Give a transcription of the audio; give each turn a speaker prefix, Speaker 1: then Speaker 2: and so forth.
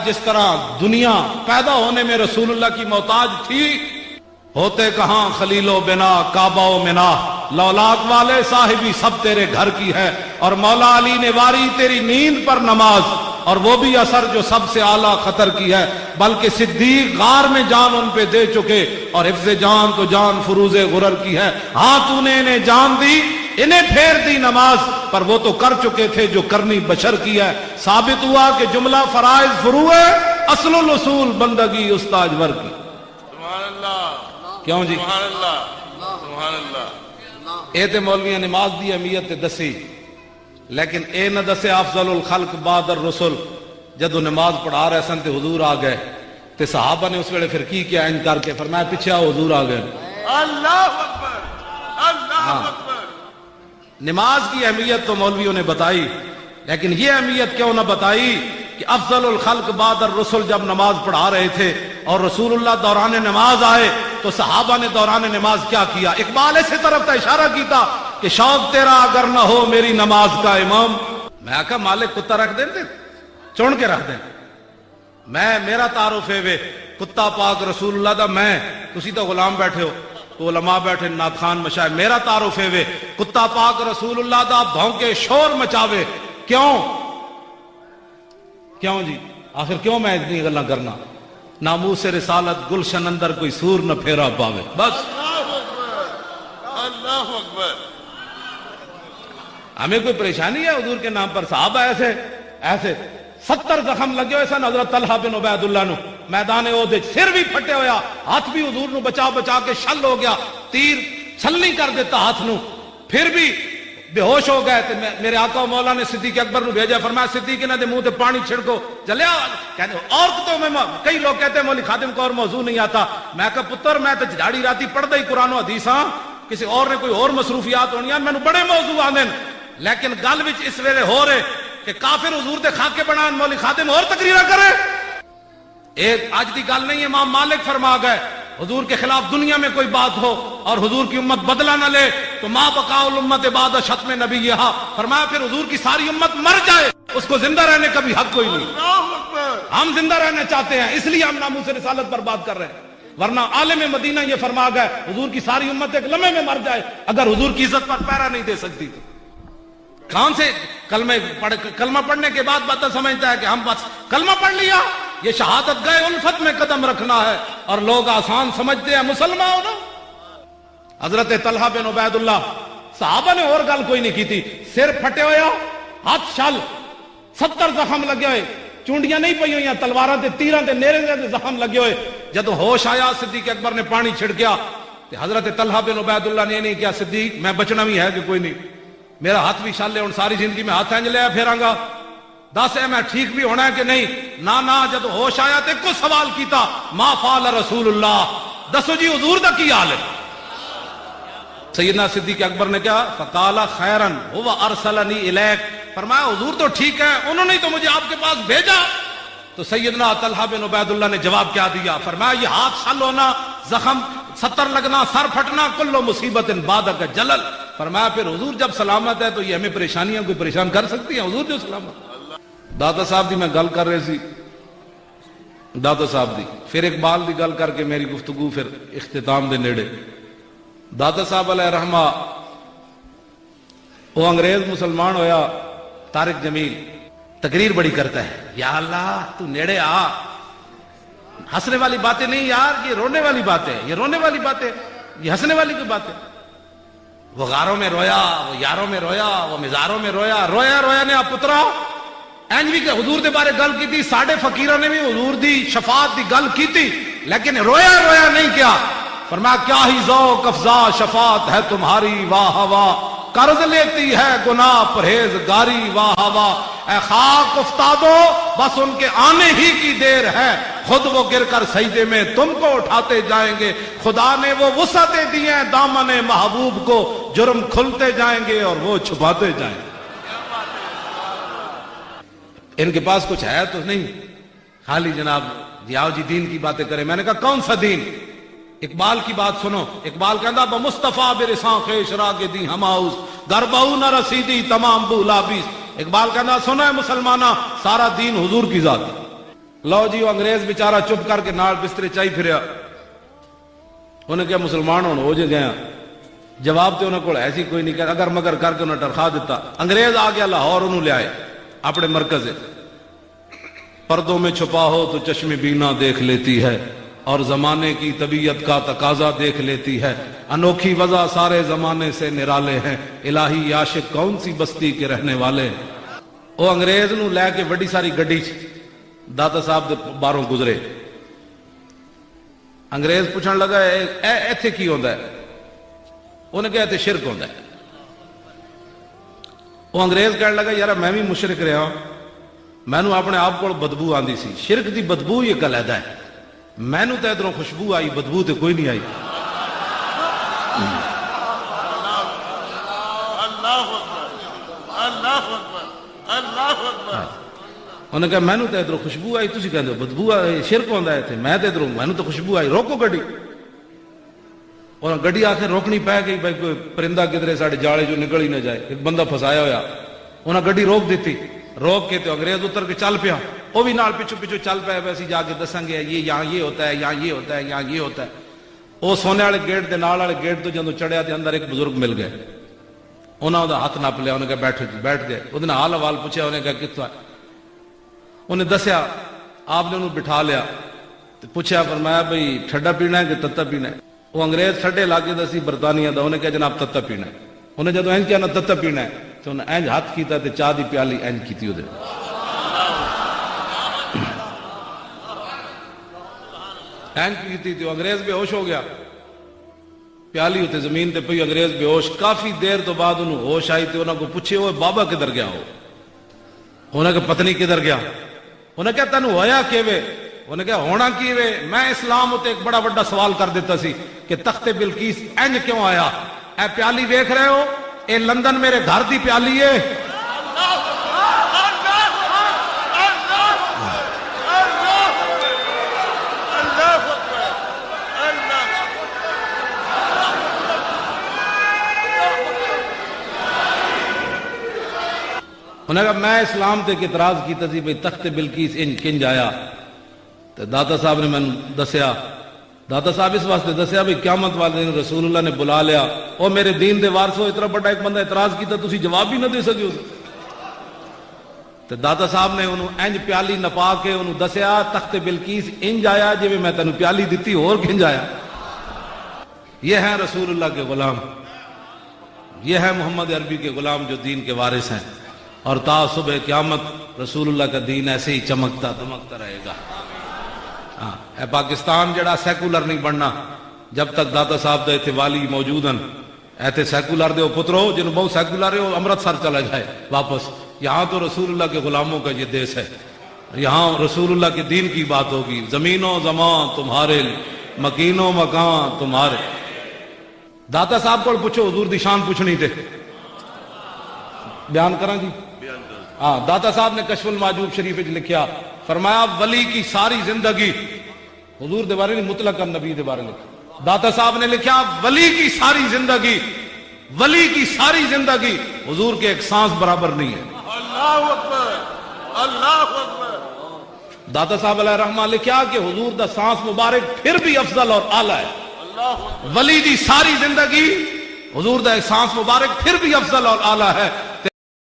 Speaker 1: جس طرح دنیا پیدا ہونے میں رسول اللہ کی محتاج تھی، ہوتے کہاں خلیل و بنا کعبہ و منا، لولاک والے صاحبی سب تیرے گھر کی ہے، اور مولا علی نے واری تیری نیند پر نماز، اور وہ بھی اثر جو سب سے اعلیٰ خطر کی ہے، بلکہ صدیق غار میں جان ان پہ دے چکے، اور حفظ جان تو جان فروز غرر کی ہے۔ ہاں تو نے انہیں جان دی، انہیں پھیر دی نماز، پر وہ تو کر چکے تھے جو کرنی بشر کی ہے۔ ثابت ہوا کہ جملہ فرائض فروع ہے، اصل الاصول بندگی استاج ور کی۔
Speaker 2: سبحان اللہ،
Speaker 1: کیوں جی؟
Speaker 2: سبحان اللہ، سبحان اللہ۔
Speaker 1: اے تے مولویاں نماز دی اہمیت تے دسی، لیکن اے نہ دسے افضل الخلق بعد الرسل۔ جدو نماز پڑھا رہے سن تے حضور آ گئے، تے صحابہ نے اس ویلے پھر کی کیا؟ انج کر کے فرمایا پیچھے آؤ، حضور آ گئے۔
Speaker 2: اللہ اکبر، اللہ اکبر۔
Speaker 1: نماز کی اہمیت تو مولویوں نے بتائی، لیکن یہ اہمیت کیوں نہ بتائی کہ افضل الخلق بعد الرسل جب نماز پڑھا رہے تھے اور رسول اللہ دوران نماز آئے تو صحابہ نے دوران نماز کیا کیا؟ اقبال اسی طرف تا اشارہ کیتا کہ شوق تیرا اگر نہ ہو میری نماز کا امام۔ میں آکھا مالک کتا رکھ دیں تے چون کے رکھ دیں، میں میرا تعارف ہے وے کتا پاک رسول اللہ دا، میں تسی تو غلام بیٹھے ہو، تو علماء بیٹھے، نعت خوان مشاہد، میرا تعارف ہے وے کتا پاک رسول اللہ دا، بھونکے شور مچاوے۔ کیوں جی؟ آخر کیوں میں اتنی گلاں کرنا؟ ناموس رسالت گلشن اندر کوئی سور نہ پھیرا پاوے، بس۔
Speaker 2: اللہ اکبر، اللہ اکبر۔
Speaker 1: ہمیں کوئی پریشانی ہے حضور کے نام پر؟ صحابہ ایسے 70 زخم لگے ہوئے سن حضرت طلحہ بن عبید اللہ نو میدان احد، سر بھی پھٹے ہویا، ہاتھ بھی حضور نو بچا کے شل ہو گیا، تیر چھلنی کر دیتا ہاتھ نو، پھر بھی بے ہوش ہو گئے۔ تو میرے آقا و مولا نے صدیق اکبر نو بھیجا، فرمایا صدیق انہاں دے منہ تے پانی چھڑکو، چلیا کہتے عورتوں میں کئی لوگ کہتے ہیں مولوی خادم کو اور موضوع نہیں آتا۔ میں کہا پتر میں تو جھاڑی راتی پڑھدا ہی قرآن و حدیث ہاں، کسی اور نے کوئی اور مصروفیات ہونی ہیں، مینوں بڑے موضوع آندے، لیکن گل وچ اس ویلے ہو رہے کہ کافر حضور دے خاکے بنان، مولوی خادم اور تقریرا کرے۔ ایک آج دی گل نہیں، امام مالک فرما گئے حضور کے خلاف دنیا میں کوئی بات ہو اور حضور کی امت بدلہ نہ لے تو ما بقاء الامت بعد شتم نبیہا، فرمایا پھر حضور کی ساری امت مر جائے، اس کو زندہ رہنے کا بھی حق کوئی نہیں۔
Speaker 2: اللہ اکبر۔
Speaker 1: ہم زندہ رہنا چاہتے ہیں، اس لیے ہم ناموس رسالت پر بات کر رہے ہیں، ورنہ عالم مدینہ یہ فرما گئے حضور کی ساری امت ایک لمحے میں مر جائے اگر حضور کی عزت پر پیرا نہیں دے سکتی تو۔ کون سے کلمہ پڑھنے کے بعد بات سمجھتا ہے کہ ہم بس کلمہ پڑھ لیا، یہ شہادت گئے الفت میں قدم رکھنا ہے، اور لوگ آسان سمجھتے ہیں مسلمان ہونا۔ حضرت طلحہ بن عبید اللہ، صحابہ نے اور گل کوئی نہیں کی تھی، سر پھٹے ہویا، ہاتھ شل، 70 زخم لگے ہوئے، چونڈیاں نہیں پئی ہوئی، تلواراں تے تیراں تے نیرے دے زخم لگے ہوئے۔ جب ہوش آیا صدیق اکبر نے پانی چھڑکیا، حضرت طلحہ بن عبید اللہ نے نہیں کیا صدیق میں بچنا بھی ہے کہ کوئی نہیں، میرا ہاتھ بھی شل ہے، ہن ساری زندگی میں ہاتھ انج لیا پھیراں گا، دس ہے میں ٹھیک بھی ہونا ہے کہ نہیں؟ نہ جب ہوش آیا تو کچھ سوال کیتا، ما فعل رسول اللہ، دسو جی حضور دا کی حال ہے؟ سیدنا صدیق اکبر نے کہا فقال خیرن هو ارسلنی الیک، فرمایا حضور تو ٹھیک ہے، انہوں نے تو مجھے آپ کے پاس بھیجا۔ تو سیدنا طلحہ بن عبید اللہ نے جواب کیا دیا؟ فرمایا یہ ہاتھ شل ہونا، زخم 70 لگنا، سر پھٹنا، کل مصیبت بعدک جلل، فرمایا پھر حضور جب سلامت ہے تو یہ ہمیں پریشانیاں کوئی پریشان کر سکتی ہیں؟ حضور جو سلامت۔ داتا صاحب دی میں گل کر رہے سی، داتا صاحب دی، پھر اقبال دی گل کر کے میری گفتگو پھر اختتام دے نیڑے۔ داتا صاحب علیہ رحمہ وہ انگریز مسلمان ہویا، طارق جمیل تقریر بڑی کرتا ہے، یا اللہ تو نیڑے آ، ہنسنے والی باتیں نہیں یار، یہ رونے والی باتیں، یہ رونے والی باتیں، یہ ہنسنے والی کوئی باتیں۔ وہ غاروں میں رویا، وہ یاروں میں رویا، وہ مزاروں میں رویا، رویا نے آپ پترا اینج بھی کہ حضور دے بارے گل کی تھی، ساڑھے فقیروں نے بھی حضور دی شفاعت دی گل کی تھی، لیکن رویا نہیں کیا۔ فرمایا کیا ہی ذوق افزا شفاعت ہے تمہاری، واہ واہ، قرض لیتی ہے گناہ پرہیزگاری، واہ واہ، اے خاک افتادو بس ان کے آنے ہی کی دیر ہے، خود وہ گر کر سجدے میں تم کو اٹھاتے جائیں گے، خدا نے وہ وسعتیں دی ہیں دامن محبوب کو، جرم کھلتے جائیں گے اور وہ چھپاتے جائیں گے۔ ان کے پاس کچھ ہے تو نہیں، خالی جناب جی آؤ جی دین کی باتیں کریں۔ میں نے کہا کون سا دین؟ اقبال کی بات سنو، اقبال کہندا بمصطفیٰ برساں خیش راگ دی ہماؤس گربہو نہ رسیدی تمام بولا بیس۔ اقبال کہندا سنو ہے مسلمانہ، سارا دین حضور کی ذات ہے، لو جی وہ انگریز بیچارہ چپ کر کے نال بسترے چائی پھریا. انہیں کیا مسلمان ہونے ہو جے گیا؟ جواب تو انہوں کو ایسی کوئی نہیں کر, اگر مگر کر کے انہیں ٹرخا دیتا. انگریز آ گیا لاہور, انہوں لے آئے اپنے مرکز. پردوں میں چھپا ہو تو چشم بینا دیکھ لیتی ہے, اور زمانے کی طبیعت کا تقاضا دیکھ لیتی ہے. انوکھی وضع سارے زمانے سے نرالے ہیں, الہی عاشق کون سی بستی کے رہنے والے. وہ انگریز نو لے کے بڑی ساری گڈی داتا صاحب دے باہروں گزرے. انگریز پوچھن لگا ایتھے کی ہوندا ہے؟ انہیں کہا ایتھے شرک ہوندا ہے. وہ انگریز کہنے لگا یار میں بھی مشرک رہا, میں نو اپنے آپ کو بدبو آندی سی. شرک دی بدبو ہی ایک علیحدہ ہے, میں نو تے ادھروں خوشبو آئی, بدبو تے کوئی نہیں آئی.
Speaker 2: اللہ اکبر, اللہ اکبر, اللہ اکبر.
Speaker 1: انہیں کہا میں نو تے ادھروں خوشبو آئی, تسی کہندے ہو بدبو آئی, شرک ہوندا ہے تے میں تے ادھروں میں نو تے خوشبو آئی, روکو گڈی. اور گڈی آخر روکنی پے گئی, بھائی کوئی پرندہ کدھرے ساڑے جاڑے جو نکل ہی نہ جائے. ایک بندہ پھسایا ہویا, انہیں گڈی روک دیتی. روک کے تو انگریز اتر کے چل پیا, وہ بھی نال پیچھو پیچھو چل پیا. ویسے جا کے دسیں گے یہ یہاں یہ ہوتا ہے, یہاں یہ ہوتا ہے, یہاں یہ ہوتا ہے. وہ سونے والے گیٹ دے نال والے گیٹ تو جدوں چڑھیا تے اندر ایک بزرگ مل گئے. انہاں دا ہاتھ نپ لیا, انہیں کہا بیٹھو جی, بیٹھ گئے. انہوں نے حال حوال پوچھا, انہیں کہا کتوں ہے؟ انہیں دسیا. آپ نے انہوں بٹھا لیا, پوچھا, فرمایا بھئی ٹھڈا پینا ہے کہ تتا پینا ہے؟ وہ انگریز ٹھڈے علاقے دا سی برطانیہ دا, انہیں کہا جناب تتا پینا ہے. انہیں جدوں اینج کیا نا تتا پینا ہے, تو انہیں اینج ہاتھ کیتا تے چاہ دی پیالی اینج کیتی ہو دے. اینج کیتی تے انگریز بے ہوش ہو گیا. پیالی ہوتے زمین تے پئی, انگریز بے ہوش. کافی دیر تو بعد انہوں ہوش آئی تے انہوں کو پوچھے ہوئے بابا کدھر گیا ہو؟ انہوں نے کہا پتنی کدھر گیا. انہیں کہا تینوں ہویا کیوے؟ انہیں کہا ہونا کیوے, میں اسلام ہوتے ایک بڑا بڑا سوال کر دیتا سی کہ تخت بلقیس اینج کیوں آیا. اے پیالی دیکھ رہے ہو, اے لندن میرے گھر دی پیالی ہے. انہیں کہا میں اسلام تے اعتراض کیتا سی بھئی تخت بلقیس کنج آیا. تو داتا صاحب نے میں دسیا, داتا صاحب اس واسطے دسیا بھئی قیامت والے دن رسول اللہ نے بلا لیا, او میرے دین دے وارثو اتنا بڑا ایک بندہ اعتراض کیتا تسی جواب بھی نہ دے سکے. تو داتا صاحب نے انہوں انج پیالی نپا کے انہوں دسیا تخت بلقیس انج آیا جی میں تینوں پیالی دیتی اور کنج آیا. یہ ہیں رسول اللہ کے غلام, یہ ہے محمد عربی کے غلام جو دین کے وارث ہیں, اور تا صبح قیامت رسول اللہ کا دین ایسے ہی چمکتا دمکتا رہے گا. اے پاکستان جڑا سیکولر نہیں بننا جب تک داتا صاحب دے تھے والی موجود ہیں. ایتھے سیکولر دے پترو جنہوں بہت سیکولر ہے وہ امرتسر چلا جائے واپس. یہاں تو رسول اللہ کے غلاموں کا یہ دیش ہے, یہاں رسول اللہ کے دین کی بات ہوگی. زمین و زمان تمہارے, مکین و مکان تمہارے. داتا صاحب کو پوچھو, حضور دی شان پوچھنی تھے, بیان کریں جی. ہاں, داتا صاحب نے کشف المحجوب شریف لکھیا, فرمایا ولی کی ساری زندگی, حضور دے بارے نہیں مطلقاً نبی دے بارے لکھا. داتا صاحب نے لکھا ولی کی ساری زندگی, ولی کی ساری زندگی حضور کے ایک سانس برابر نہیں ہے.
Speaker 2: اللہ اکبر, اللہ اکبر.
Speaker 1: داتا صاحب علیہ الرحمہ لکھا کہ حضور دا سانس مبارک پھر بھی افضل اور اعلیٰ ہے.
Speaker 2: اللہ اکبر.
Speaker 1: ولی دی ساری زندگی حضور دا سانس مبارک پھر بھی افضل اور اعلیٰ ہے.